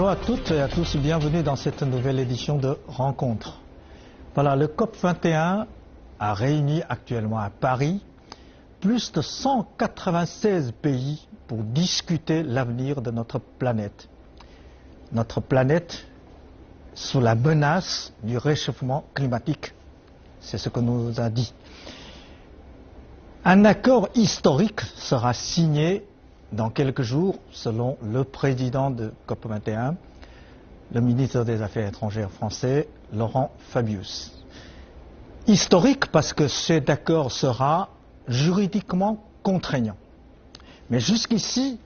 Bonjour à toutes et à tous, bienvenue dans cette nouvelle édition de Rencontre. Voilà, le COP21 a réuni actuellement à Paris plus de 196 pays pour discuter l'avenir de notre planète. Notre planète sous la menace du réchauffement climatique, c'est ce que nous a dit. Un accord historique sera signé dans quelques jours, selon le président de COP21, le ministre des Affaires étrangères français, Laurent Fabius. Historique parce que cet accord sera juridiquement contraignant. Mais jusqu'ici,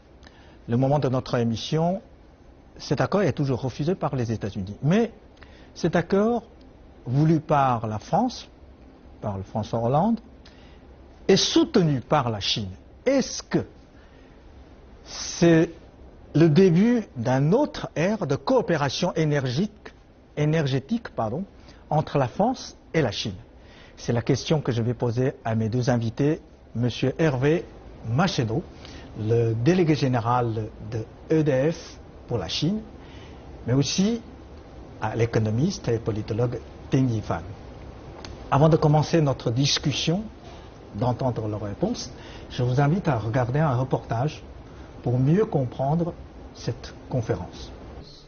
le moment de notre émission, cet accord est toujours refusé par les États-Unis. Mais cet accord, voulu par la France, par le François Hollande, est soutenu par la Chine. Est-ce que c'est le début d'une autre ère de coopération énergétique entre la France et la Chine? C'est la question que je vais poser à mes deux invités, M. Hervé Macheno, le délégué général de EDF pour la Chine, mais aussi à l'économiste et politologue Deng Yifan. Avant de commencer notre discussion, d'entendre leurs réponses, je vous invite à regarder un reportage pour mieux comprendre cette conférence.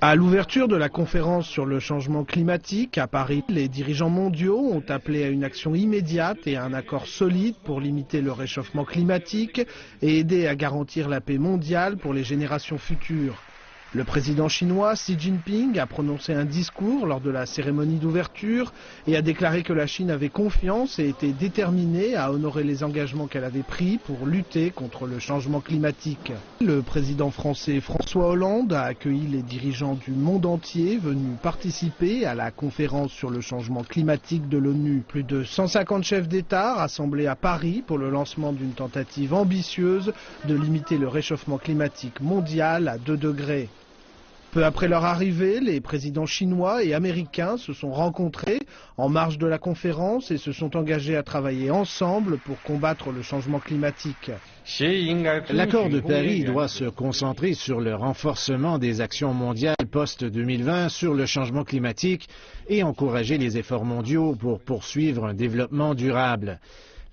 À l'ouverture de la conférence sur le changement climatique à Paris, les dirigeants mondiaux ont appelé à une action immédiate et à un accord solide pour limiter le réchauffement climatique et aider à garantir la paix mondiale pour les générations futures. Le président chinois Xi Jinping a prononcé un discours lors de la cérémonie d'ouverture et a déclaré que la Chine avait confiance et était déterminée à honorer les engagements qu'elle avait pris pour lutter contre le changement climatique. Le président français François Hollande a accueilli les dirigeants du monde entier venus participer à la conférence sur le changement climatique de l'ONU. Plus de 150 chefs d'État rassemblés à Paris pour le lancement d'une tentative ambitieuse de limiter le réchauffement climatique mondial à 2 degrés. Peu après leur arrivée, les présidents chinois et américains se sont rencontrés en marge de la conférence et se sont engagés à travailler ensemble pour combattre le changement climatique. L'accord de Paris doit se concentrer sur le renforcement des actions mondiales post-2020 sur le changement climatique et encourager les efforts mondiaux pour poursuivre un développement durable.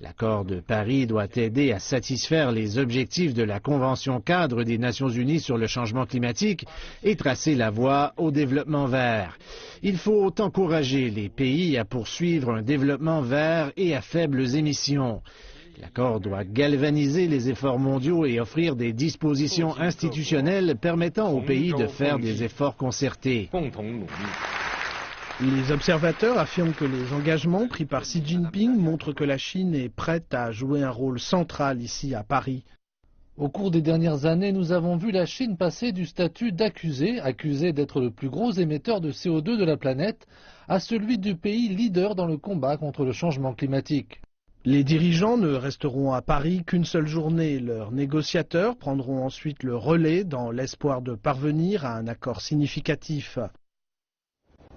L'accord de Paris doit aider à satisfaire les objectifs de la Convention cadre des Nations Unies sur le changement climatique et tracer la voie au développement vert. Il faut encourager les pays à poursuivre un développement vert et à faibles émissions. L'accord doit galvaniser les efforts mondiaux et offrir des dispositions institutionnelles permettant aux pays de faire des efforts concertés. Les observateurs affirment que les engagements pris par Xi Jinping montrent que la Chine est prête à jouer un rôle central ici à Paris. Au cours des dernières années, nous avons vu la Chine passer du statut d'accusé d'être le plus gros émetteur de CO2 de la planète, à celui du pays leader dans le combat contre le changement climatique. Les dirigeants ne resteront à Paris qu'une seule journée. Leurs négociateurs prendront ensuite le relais dans l'espoir de parvenir à un accord significatif.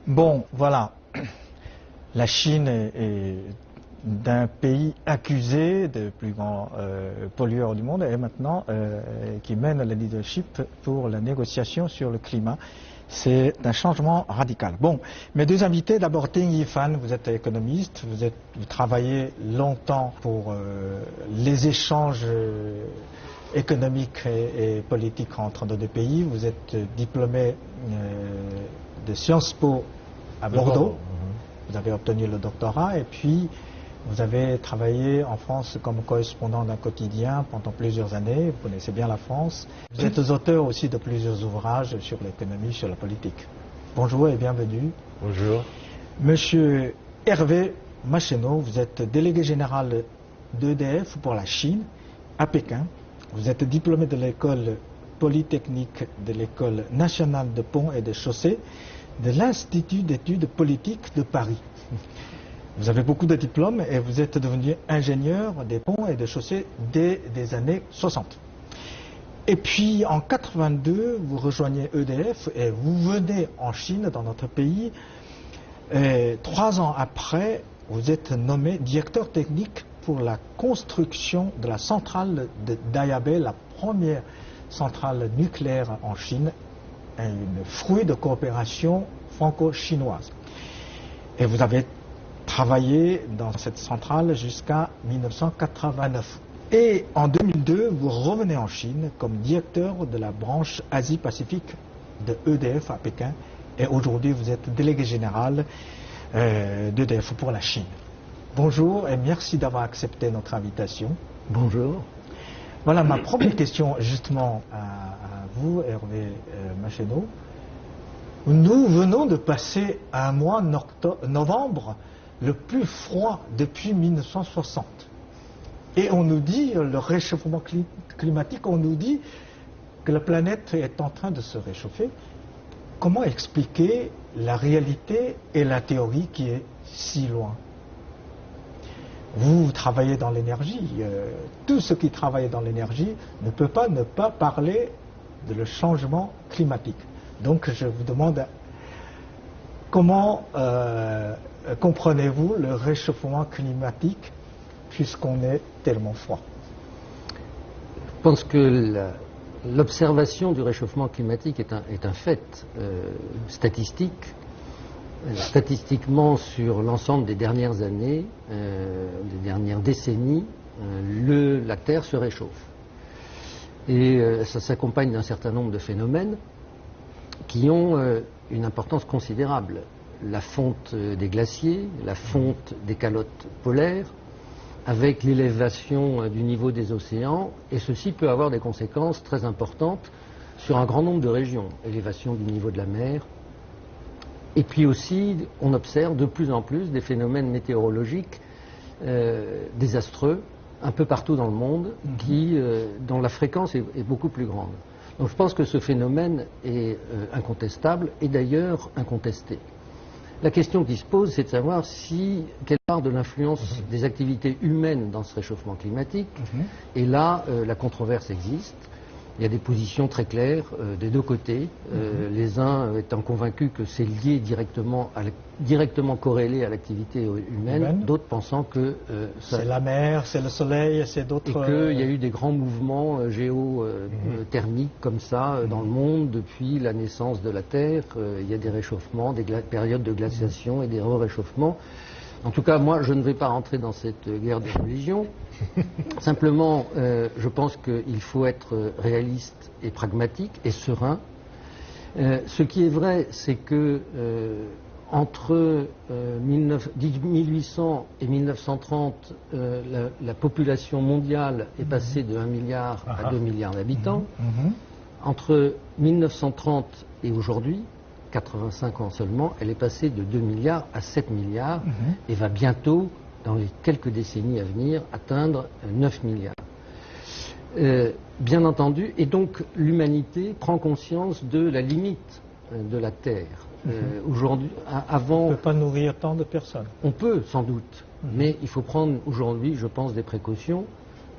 Bon, voilà, la Chine est d'un pays accusé de plus grand pollueur du monde et maintenant qui mène le leadership pour la négociation sur le climat. C'est un changement radical. Bon, mes deux invités, d'abord Deng Yifan, vous êtes économiste, vous travaillez longtemps pour les échanges économiques et politiques entre nos deux pays. Vous êtes diplômé de Sciences Po à Bordeaux. Vous avez obtenu le doctorat et puis vous avez travaillé en France comme correspondant d'un quotidien pendant plusieurs années. Vous connaissez bien la France. Vous êtes auteur aussi de plusieurs ouvrages sur l'économie, sur la politique. Bonjour et bienvenue. Bonjour. Monsieur Hervé Macheno, vous êtes délégué général d'EDF pour la Chine à Pékin. Vous êtes diplômé de l'école polytechnique de l'école nationale de ponts et de chaussées de l'Institut d'études politiques de Paris. Vous avez beaucoup de diplômes et vous êtes devenu ingénieur des ponts et des chaussées dès les années 60. Et puis en 82, vous rejoignez EDF et vous venez en Chine, dans notre pays. Et 3 ans après, vous êtes nommé directeur technique pour la construction de la centrale de Daya Bay, la première centrale nucléaire en Chine, un fruit de coopération franco-chinoise. Et vous avez travaillé dans cette centrale jusqu'à 1989. Et en 2002, vous revenez en Chine comme directeur de la branche Asie-Pacifique de EDF à Pékin. Et aujourd'hui, vous êtes délégué général d'EDF pour la Chine. Bonjour et merci d'avoir accepté notre invitation. Bonjour. Voilà ma première question justement à vous, Hervé Macheno. Nous venons de passer un mois novembre le plus froid depuis 1960. Et on nous dit, le réchauffement climatique, on nous dit que la planète est en train de se réchauffer. Comment expliquer la réalité et la théorie qui est si loin? Vous travaillez dans l'énergie. Tous ceux qui travaillent dans l'énergie ne peuvent pas ne pas parler de le changement climatique. Donc je vous demande comment comprenez-vous le réchauffement climatique puisqu'on est tellement froid? Je pense que l'observation du réchauffement climatique est un fait statistique. Statistiquement, sur l'ensemble des dernières années, des dernières décennies, la Terre se réchauffe. Et ça s'accompagne d'un certain nombre de phénomènes qui ont une importance considérable. La fonte des glaciers, la fonte des calottes polaires, avec l'élévation du niveau des océans, et ceci peut avoir des conséquences très importantes sur un grand nombre de régions. Élévation du niveau de la mer, et puis aussi on observe de plus en plus des phénomènes météorologiques désastreux, un peu partout dans le monde, dont la fréquence est beaucoup plus grande. Donc je pense que ce phénomène est incontestable, et d'ailleurs incontesté. La question qui se pose, c'est de savoir quelle part de l'influence des activités humaines dans ce réchauffement climatique. Et là, la controverse existe. Il y a des positions très claires des deux côtés. Les uns étant convaincus que c'est lié directement corrélé à l'activité humaine, d'autres pensant que c'est la mer, c'est le soleil, c'est d'autres. Et qu'il y a eu des grands mouvements géothermiques comme ça dans le monde depuis la naissance de la Terre. Il y a des réchauffements, des périodes de glaciation et des réchauffements. En tout cas, moi, je ne vais pas rentrer dans cette guerre de religion. Simplement, je pense qu'il faut être réaliste et pragmatique et serein. Ce qui est vrai, c'est que entre 1800 et 1930, la population mondiale est passée de 1 milliard à 2 milliards d'habitants. Entre 1930 et aujourd'hui, 85 ans seulement, elle est passée de 2 milliards à 7 milliards et va bientôt, dans les quelques décennies à venir, atteindre 9 milliards. Bien entendu, et donc l'humanité prend conscience de la limite de la Terre. Aujourd'hui, avant... On ne peut pas nourrir tant de personnes. On peut, sans doute, mais il faut prendre aujourd'hui, je pense, des précautions,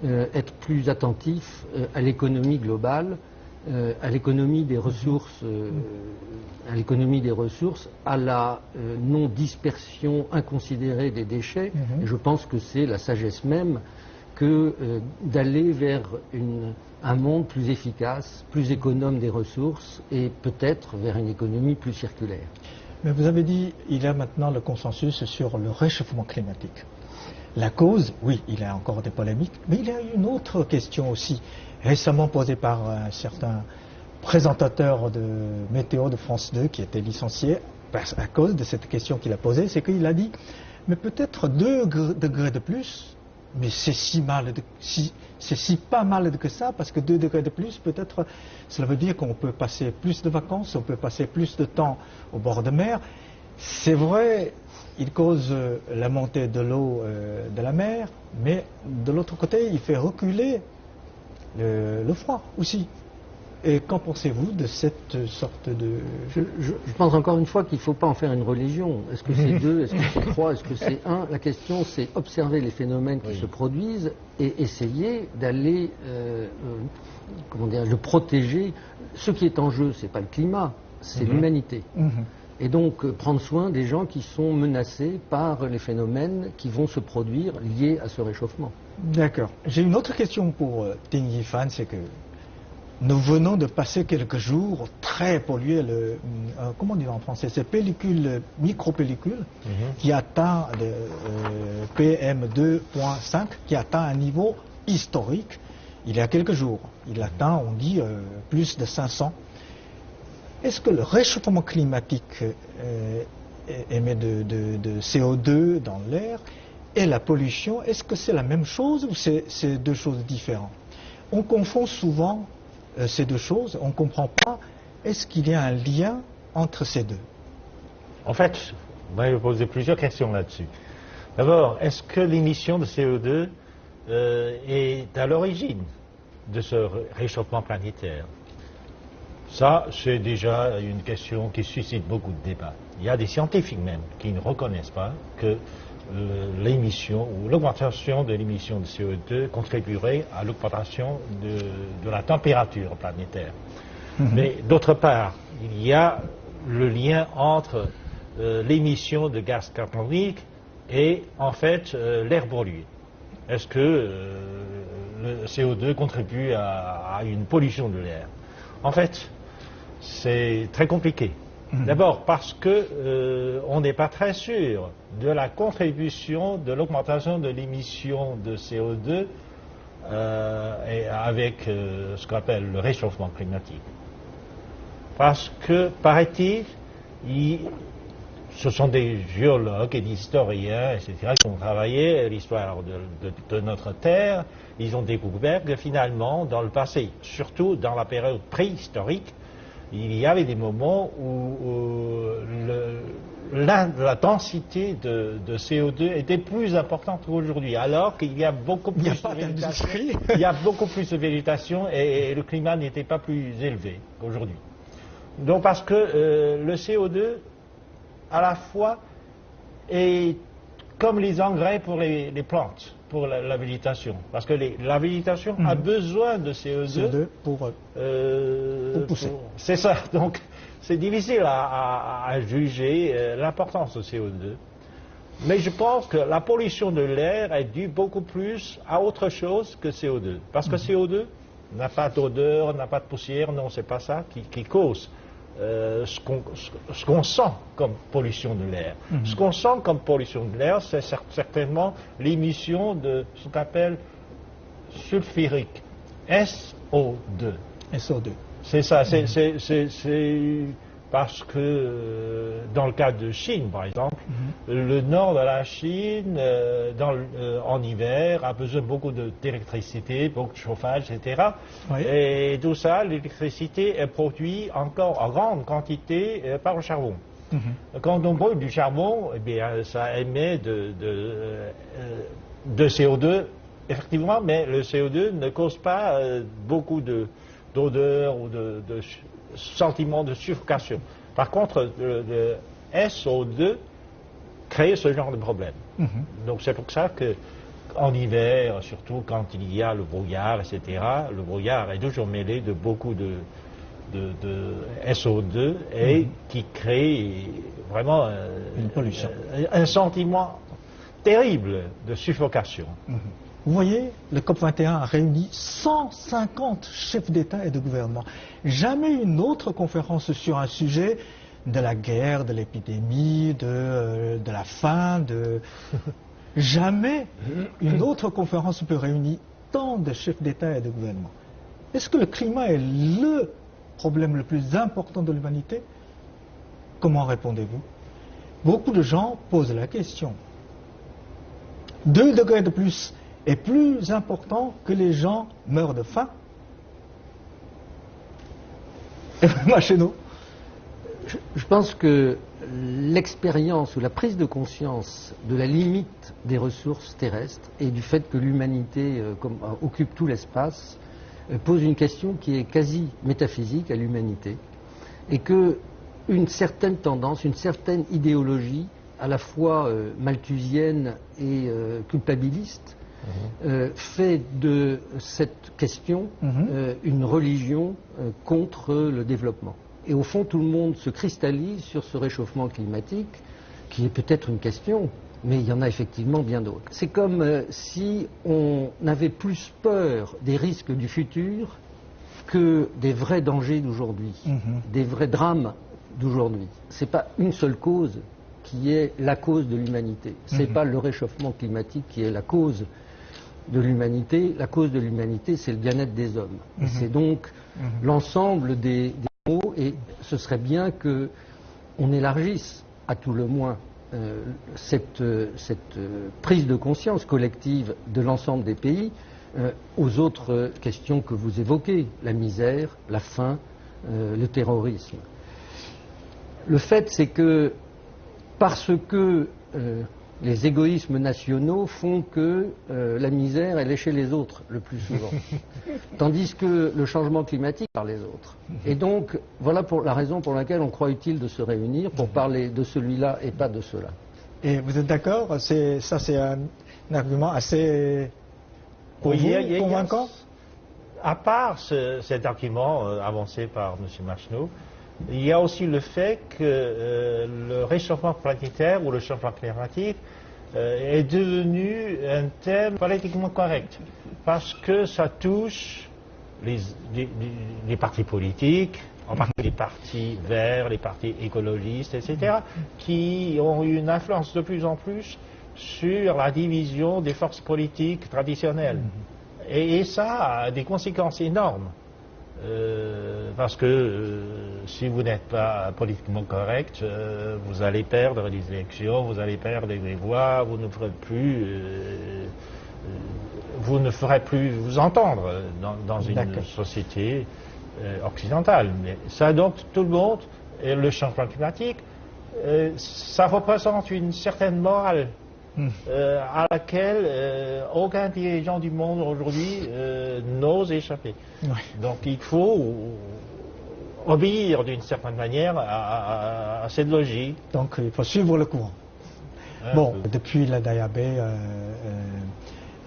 être plus attentif à l'économie globale, à l'économie des ressources, à la non-dispersion inconsidérée des déchets. Et je pense que c'est la sagesse même que d'aller vers un monde plus efficace, plus économe des ressources et peut-être vers une économie plus circulaire. Mais vous avez dit il y a maintenant le consensus sur le réchauffement climatique. La cause, oui, il y a encore des polémiques, mais il y a une autre question aussi, récemment posée par un certain présentateur de météo de France 2 qui était licencié à cause de cette question qu'il a posée, c'est qu'il a dit, mais peut-être 2 degrés de plus, mais c'est si pas mal que ça, parce que 2 degrés de plus, peut-être, cela veut dire qu'on peut passer plus de vacances, on peut passer plus de temps au bord de mer. C'est vrai, il cause la montée de l'eau de la mer, mais de l'autre côté, il fait reculer le froid aussi. Et qu'en pensez-vous de cette sorte de... Je pense encore une fois qu'il ne faut pas en faire une religion. Est-ce que c'est 2, est-ce que c'est 3, est-ce que c'est 1? La question, c'est observer les phénomènes qui se produisent et essayer d'aller, le protéger. Ce qui est en jeu, ce n'est pas le climat, c'est l'humanité. Et donc prendre soin des gens qui sont menacés par les phénomènes qui vont se produire liés à ce réchauffement. D'accord. J'ai une autre question pour Ting Yifan, c'est que nous venons de passer quelques jours très pollués, comment dire en français, ces pellicules, micropellicules, qui atteint PM2.5, qui atteint un niveau historique il y a quelques jours. Il atteint, on dit, plus de 500. Est-ce que le réchauffement climatique émet de CO2 dans l'air et la pollution, est-ce que c'est la même chose ou c'est deux choses différentes? On confond souvent ces deux choses, on ne comprend pas. Est-ce qu'il y a un lien entre ces deux? En fait, vous m'avez posé plusieurs questions là-dessus. D'abord, est-ce que l'émission de CO2 est à l'origine de ce réchauffement planétaire? Ça, c'est déjà une question qui suscite beaucoup de débats. Il y a des scientifiques même qui ne reconnaissent pas que l'émission ou l'augmentation de l'émission de CO2 contribuerait à l'augmentation de la température planétaire. Mais d'autre part, il y a le lien entre l'émission de gaz carbonique et en fait l'air pollué. Est-ce que le CO2 contribue à une pollution de l'air? En fait, c'est très compliqué. D'abord parce que on n'est pas très sûr de la contribution de l'augmentation de l'émission de CO2 et avec ce qu'on appelle le réchauffement climatique. Parce que, paraît-il, ce sont des géologues et des historiens, etc., qui ont travaillé à l'histoire de notre Terre. Ils ont découvert que finalement, dans le passé, surtout dans la période préhistorique, il y avait des moments où la densité de CO2 était plus importante qu'aujourd'hui, alors qu'il y a beaucoup plus de végétation, il y a beaucoup plus de végétation et le climat n'était pas plus élevé qu'aujourd'hui. Donc parce que le CO2, à la fois, est comme les engrais pour les plantes, pour la végétation. Parce que la végétation a besoin de CO2 pour pousser. C'est ça. Donc, c'est difficile à juger l'importance de CO2. Mais je pense que la pollution de l'air est due beaucoup plus à autre chose que CO2. Parce que CO2 n'a pas d'odeur, n'a pas de poussière, non, c'est pas ça qui cause ce qu'on sent comme pollution de l'air. Ce qu'on sent comme pollution de l'air, c'est certainement l'émission de ce qu'on appelle sulfurique, SO2. SO2. C'est ça, c'est parce que dans le cas de Chine, par exemple, le nord de la Chine, en hiver, a besoin beaucoup d'électricité, beaucoup de chauffage, etc. Oui. Et tout ça, l'électricité est produite encore en grande quantité par le charbon. Quand on brûle du charbon, eh bien, ça émet de CO2, effectivement, mais le CO2 ne cause pas beaucoup d'odeur ou de sentiment de suffocation. Par contre, le SO2 crée ce genre de problème. Donc c'est pour ça qu'en hiver, surtout quand il y a le brouillard, etc., le brouillard est toujours mêlé de beaucoup de SO2 et qui crée vraiment une pollution. Un sentiment terrible de suffocation. Vous voyez, le COP21 a réuni 150 chefs d'État et de gouvernement. Jamais une autre conférence sur un sujet de la guerre, de l'épidémie, de la faim, Jamais une autre conférence peut réunir tant de chefs d'État et de gouvernement. Est-ce que le climat est le problème le plus important de l'humanité? Comment répondez-vous? Beaucoup de gens posent la question. 2 degrés de plus est plus important que les gens meurent de faim. Et vraiment chez nous. Je pense que l'expérience ou la prise de conscience de la limite des ressources terrestres et du fait que l'humanité occupe tout l'espace pose une question qui est quasi métaphysique à l'humanité et que une certaine tendance, une certaine idéologie à la fois malthusienne et culpabiliste fait de cette question une religion contre le développement. Et au fond, tout le monde se cristallise sur ce réchauffement climatique, qui est peut-être une question, mais il y en a effectivement bien d'autres. C'est comme si on avait plus peur des risques du futur que des vrais dangers d'aujourd'hui, des vrais drames d'aujourd'hui. Ce n'est pas une seule cause qui est la cause de l'humanité. Ce n'est pas le réchauffement climatique qui est la cause de l'humanité. La cause de l'humanité, c'est le bien-être des hommes. Et c'est donc l'ensemble des mots, et ce serait bien qu'on élargisse à tout le moins cette prise de conscience collective de l'ensemble des pays aux autres questions que vous évoquez, la misère, la faim, le terrorisme. Le fait, c'est que parce que les égoïsmes nationaux font que la misère, elle est chez les autres le plus souvent, tandis que le changement climatique par les autres. Et donc, voilà la raison pour laquelle on croit utile de se réunir pour parler de celui-là et pas de cela. Et vous êtes d'accord? Ça, c'est un argument assez convaincant? À part cet argument avancé par M. Marcheneau, il y a aussi le fait que le réchauffement planétaire ou le changement climatique est devenu un thème politiquement correct, parce que ça touche les partis politiques, en particulier les partis verts, les partis écologistes, etc., qui ont eu une influence de plus en plus sur la division des forces politiques traditionnelles. Et ça a des conséquences énormes. Parce que si vous n'êtes pas politiquement correct, vous allez perdre les élections, vous allez perdre des voix, vous ne ferez plus vous entendre dans une société occidentale. Mais ça adopte tout le monde, et le changement climatique, ça représente une certaine morale à laquelle aucun dirigeant du monde aujourd'hui n'ose échapper. Ouais. Donc il faut obéir d'une certaine manière à cette logique. Donc il faut suivre le courant. Depuis la Daya-Bay,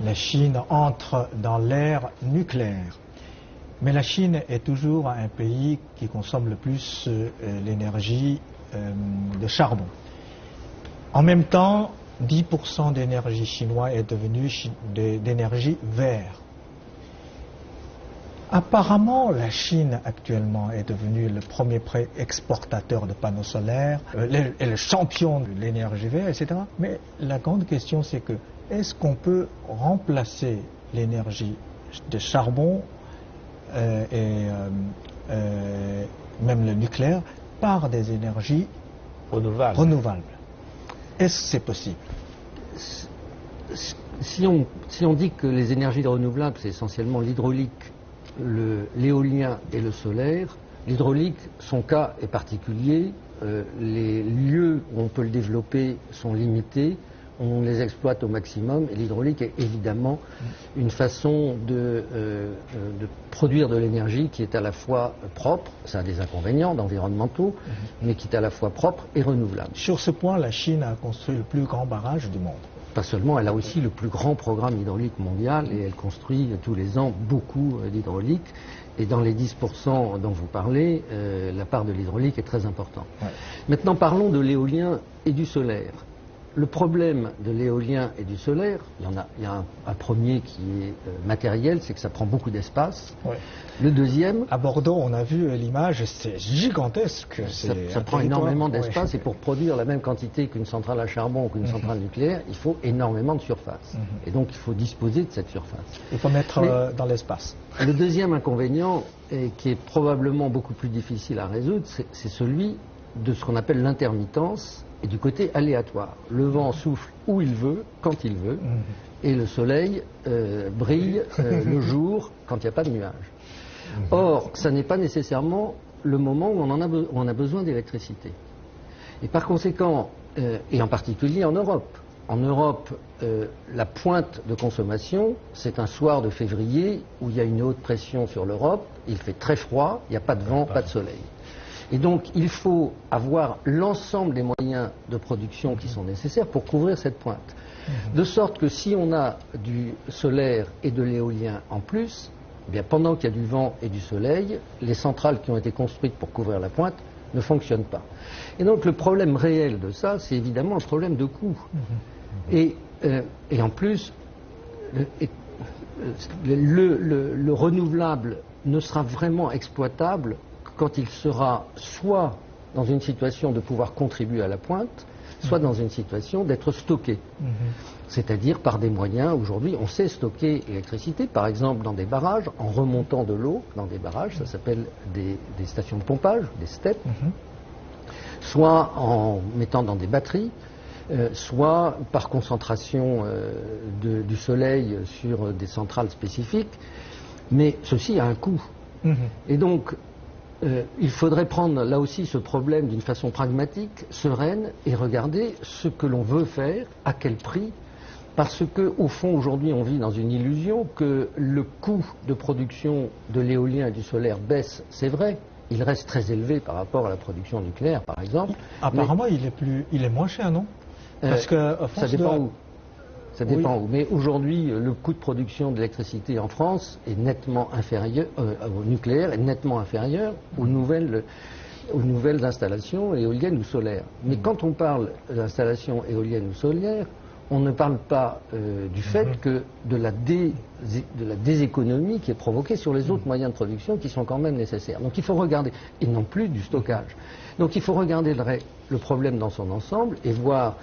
la Chine entre dans l'ère nucléaire. Mais la Chine est toujours un pays qui consomme le plus l'énergie de charbon. En même temps, 10% d'énergie chinoise est devenue d'énergie verte. Apparemment, la Chine actuellement est devenue le premier exportateur de panneaux solaires, est le champion de l'énergie verte, etc. Mais la grande question, c'est que est-ce qu'on peut remplacer l'énergie de charbon et même le nucléaire par des énergies renouvelables? Est-ce que c'est possible? Si on dit que les énergies renouvelables, c'est essentiellement l'hydraulique, l'éolien et le solaire, l'hydraulique, son cas est particulier, les lieux où on peut le développer sont limités, on les exploite au maximum, et l'hydraulique est évidemment une façon de produire de l'énergie qui est à la fois propre, ça a des inconvénients environnementaux, mais qui est à la fois propre et renouvelable. Sur ce point, la Chine a construit le plus grand barrage du monde. Pas seulement, elle a aussi le plus grand programme hydraulique mondial, et elle construit tous les ans beaucoup d'hydraulique. Et dans les 10% dont vous parlez, la part de l'hydraulique est très importante. Ouais. Maintenant, parlons de l'éolien et du solaire. Le problème de l'éolien et du solaire, il y a un premier qui est matériel, c'est que ça prend beaucoup d'espace. Ouais. Le deuxième... À Bordeaux, on a vu l'image, c'est gigantesque. Ça prend énormément d'espace, et pour produire la même quantité qu'une centrale à charbon ou qu'une centrale nucléaire, il faut énormément de surface. Et donc il faut disposer de cette surface. Il faut mettre dans l'espace. Le deuxième inconvénient, qui est probablement beaucoup plus difficile à résoudre, c'est celui de ce qu'on appelle l'intermittence, et du côté aléatoire. Le vent souffle où il veut, quand il veut, et le soleil brille le jour quand il n'y a pas de nuages. Or, ça n'est pas nécessairement le moment où on a besoin d'électricité. Et par conséquent, et en particulier en Europe. En Europe, la pointe de consommation, c'est un soir de février où il y a une haute pression sur l'Europe, il fait très froid, il n'y a pas de vent, pas de soleil. Et donc, il faut avoir l'ensemble des moyens de production qui sont nécessaires pour couvrir cette pointe. De sorte que si on a du solaire et de l'éolien en plus, eh bien, pendant qu'il y a du vent et du soleil, les centrales qui ont été construites pour couvrir la pointe ne fonctionnent pas. Et donc, le problème réel de ça, c'est évidemment un problème de coût. Et en plus, le renouvelable ne sera vraiment exploitable quand il sera soit dans une situation de pouvoir contribuer à la pointe, soit dans une situation d'être stocké. C'est-à-dire par des moyens, aujourd'hui, on sait stocker l'électricité, par exemple dans des barrages, en remontant de l'eau dans des barrages, ça s'appelle des stations de pompage, des STEP, soit en mettant dans des batteries, soit par concentration du soleil sur des centrales spécifiques, mais ceci a un coût. Et donc, il faudrait prendre là aussi ce problème d'une façon pragmatique, sereine, et regarder ce que l'on veut faire, à quel prix, parce qu'au fond, aujourd'hui, on vit dans une illusion que le coût de production de l'éolien et du solaire baisse, c'est vrai. Il reste très élevé par rapport à la production nucléaire, par exemple. Apparemment, il est moins cher, non? Parce que ça dépend où. Ça dépend où. Mais aujourd'hui, le coût de production d'électricité en France est nettement inférieur, au nucléaire est nettement inférieur aux nouvelles installations éoliennes ou solaires. Mais quand on parle d'installations éoliennes ou solaires, on ne parle pas du fait que de la déséconomie qui est provoquée sur les autres moyens de production qui sont quand même nécessaires. Donc il faut regarder, et non plus du stockage. Donc il faut regarder le problème dans son ensemble et voir,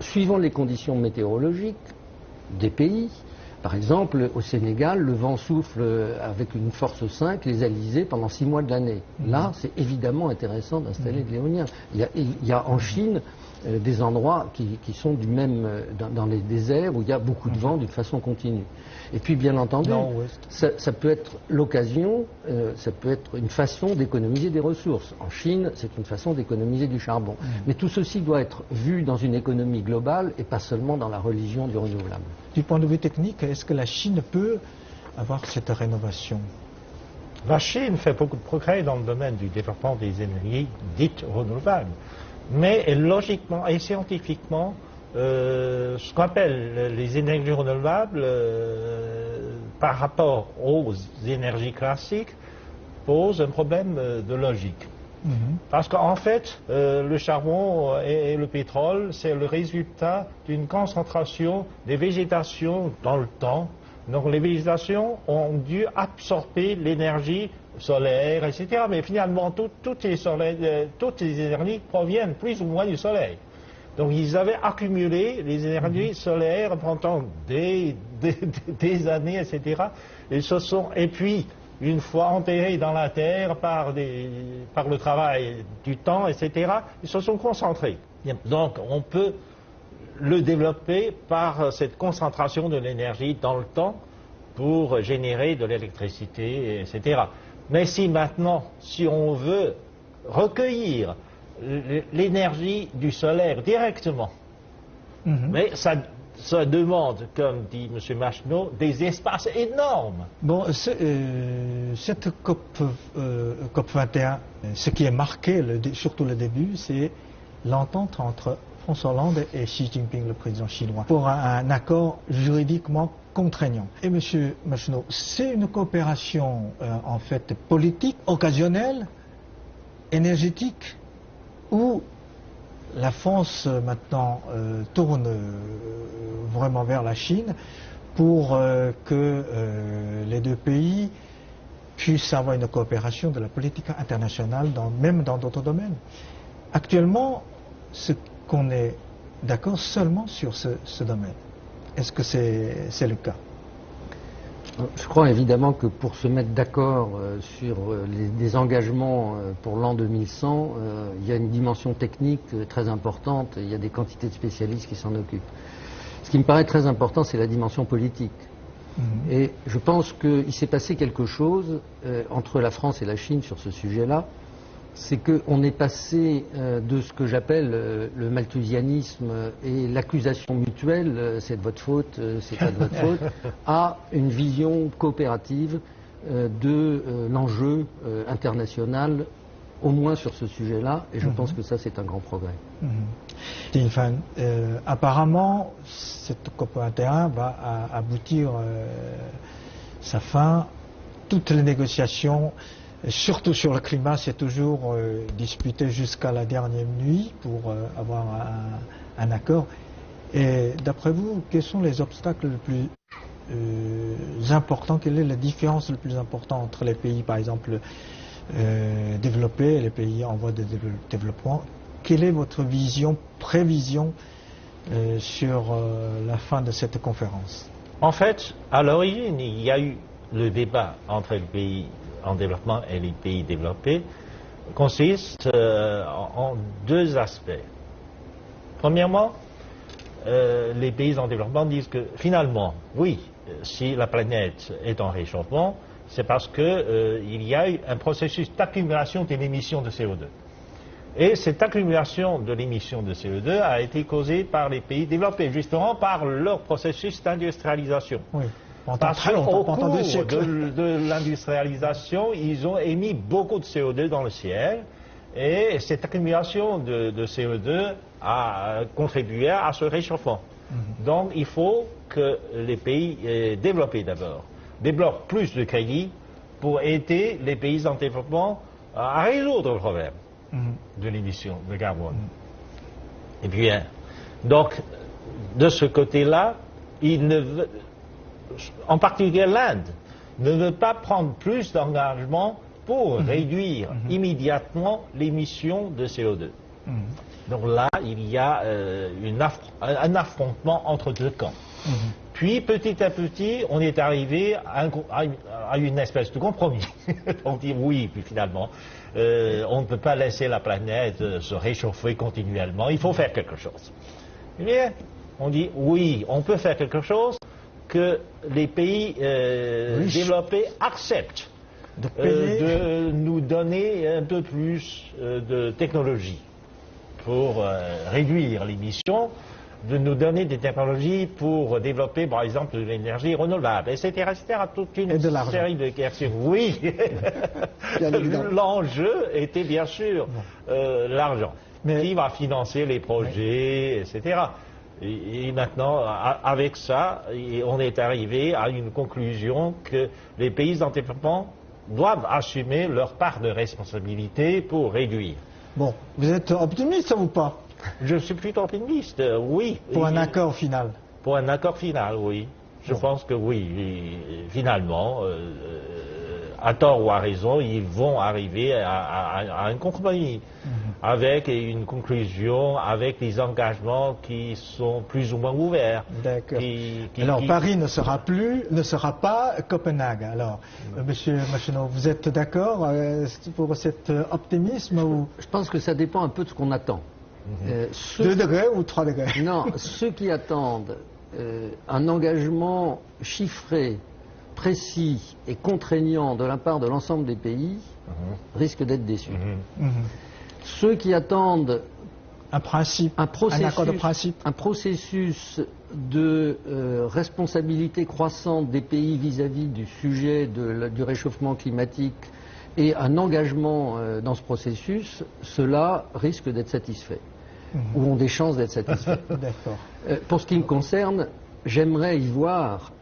suivant les conditions météorologiques des pays, par exemple au Sénégal, le vent souffle avec une force 5, les alizés pendant 6 mois de l'année. Là, c'est évidemment intéressant d'installer de l'éolien. Il y a en Chine des endroits qui sont du même dans les déserts où il y a beaucoup de vent d'une façon continue. Et puis bien entendu, ça peut être l'occasion, ça peut être une façon d'économiser des ressources. En Chine, c'est une façon d'économiser du charbon. Mais tout ceci doit être vu dans une économie globale et pas seulement dans la religion du renouvelable. Du point de vue technique, est-ce que la Chine peut avoir cette rénovation? La Chine fait beaucoup de progrès dans le domaine du développement des énergies dites renouvelables. Mais logiquement et scientifiquement, ce qu'on appelle les énergies renouvelables par rapport aux énergies classiques pose un problème de logique. Parce qu'en fait, le charbon et le pétrole, c'est le résultat d'une concentration des végétations dans le temps. Donc les végétations ont dû absorber l'énergie solaire, etc. Mais finalement, toutes les énergies proviennent plus ou moins du soleil. Donc ils avaient accumulé les énergies solaires pendant des années, etc. Et puis, une fois enterrés dans la terre par le travail du temps, etc., ils se sont concentrés. Donc on peut le développer par cette concentration de l'énergie dans le temps pour générer de l'électricité, etc. Mais si on veut recueillir l'énergie du solaire directement, mais ça demande, comme dit M. Macheneau, des espaces énormes. Bon, cette COP 21, ce qui est marqué, surtout le début, c'est l'entente entre François Hollande et Xi Jinping, le président chinois, pour un accord juridiquement contraignant. Et M. Macheneau, c'est une coopération en fait politique, occasionnelle, énergétique, où la France maintenant tourne vraiment vers la Chine pour que les deux pays puissent avoir une coopération de la politique internationale, même dans d'autres domaines. Actuellement, ce qu'on est d'accord seulement sur ce domaine. Est-ce que c'est le cas? Je crois évidemment que pour se mettre d'accord sur des engagements pour l'an 2100, il y a une dimension technique très importante, il y a des quantités de spécialistes qui s'en occupent. Ce qui me paraît très important, c'est la dimension politique. Et je pense qu'il s'est passé quelque chose entre la France et la Chine sur ce sujet-là. C'est qu'on est passé de ce que j'appelle le malthusianisme et l'accusation mutuelle, c'est de votre faute, c'est pas de votre faute, à une vision coopérative de l'enjeu international, au moins sur ce sujet-là, et je pense que ça c'est un grand progrès. Stéphane, apparemment, cette COP21 va aboutir sa fin. Toutes les négociations, surtout sur le climat, c'est toujours disputé jusqu'à la dernière nuit pour avoir un accord. Et d'après vous, quels sont les obstacles les plus important, quelle est la différence la plus importante entre les pays, par exemple, développés et les pays en voie de développement? Quelle est votre prévision sur la fin de cette conférence? En fait, à l'origine, il y a eu le débat entre les pays en développement et les pays développés consiste en deux aspects. Premièrement, les pays en développement disent que finalement, oui, si la planète est en réchauffement, c'est parce qu'il y a eu un processus d'accumulation de l'émission de CO2. Et cette accumulation de l'émission de CO2 a été causée par les pays développés, justement par leur processus d'industrialisation. Oui. Parce qu'au cours de l'industrialisation, ils ont émis beaucoup de CO2 dans le ciel, et cette accumulation de CO2 a contribué à ce réchauffement. Donc il faut que les pays développés d'abord débloquent plus de crédits pour aider les pays en développement à résoudre le problème de l'émission de carbone. Et bien, donc, de ce côté-là, en particulier l'Inde, ne veut pas prendre plus d'engagement pour réduire immédiatement l'émission de CO2. Donc là, il y a un affrontement entre deux camps. Puis, petit à petit, on est arrivé à une espèce de compromis. On dit oui, puis finalement, on ne peut pas laisser la planète se réchauffer continuellement, il faut faire quelque chose. Eh bien, on dit oui, on peut faire quelque chose que les pays développés acceptent de nous donner un peu plus de technologie pour réduire l'émission, de nous donner des technologies pour développer, par exemple, de l'énergie renouvelable, etc., etc., toute une série de questions. Oui, l'enjeu était bien sûr l'argent, qui va financer les projets, etc. Et maintenant, avec ça, on est arrivé à une conclusion que les pays en développement doivent assumer leur part de responsabilité pour réduire. Bon, vous êtes optimiste ou pas? Je suis plutôt optimiste, oui. Pour un accord final? Pour un accord final, oui. Je pense que oui. Et finalement, à tort ou à raison, ils vont arriver à un compromis avec une conclusion, avec des engagements qui sont plus ou moins ouverts. D'accord. Alors Paris ne sera pas Copenhague. Alors, Monsieur Macheneau, vous êtes d'accord pour cet optimisme ou... Je pense que ça dépend un peu de ce qu'on attend. 2 degrés ou 3 degrés? Non, ceux qui attendent un engagement chiffré, précis et contraignant de la part de l'ensemble des pays risquent d'être déçus. Ceux qui attendent un accord de principe, un processus de responsabilité croissante des pays vis-à-vis du sujet du réchauffement climatique et un engagement dans ce processus, ceux-là risquent d'être satisfaits, ou ont des chances d'être satisfaits. Pour ce qui me concerne, j'aimerais y voir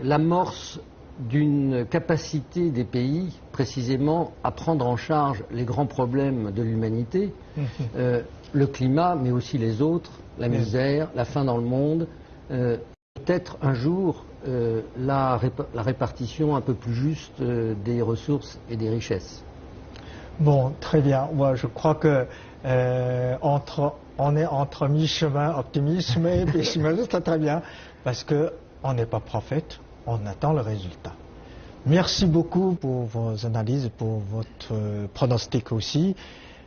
l'amorce d'une capacité des pays, précisément, à prendre en charge les grands problèmes de l'humanité, le climat, mais aussi les autres, la misère, la faim dans le monde, peut-être un jour la répartition un peu plus juste des ressources et des richesses. Bon, très bien. Moi, je crois que on est entre mi-chemin optimisme et pessimisme, c'est très bien, parce qu'on n'est pas prophète, on attend le résultat. Merci beaucoup pour vos analyses, pour votre pronostic aussi.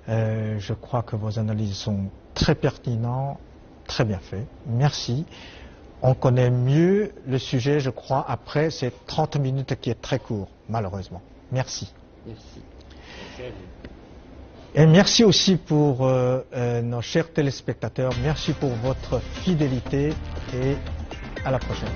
Je crois que vos analyses sont très pertinentes, très bien faites. Merci. On connaît mieux le sujet, je crois, après ces 30 minutes qui est très court, malheureusement. Merci. Merci. Et merci aussi pour nos chers téléspectateurs. Merci pour votre fidélité et à la prochaine.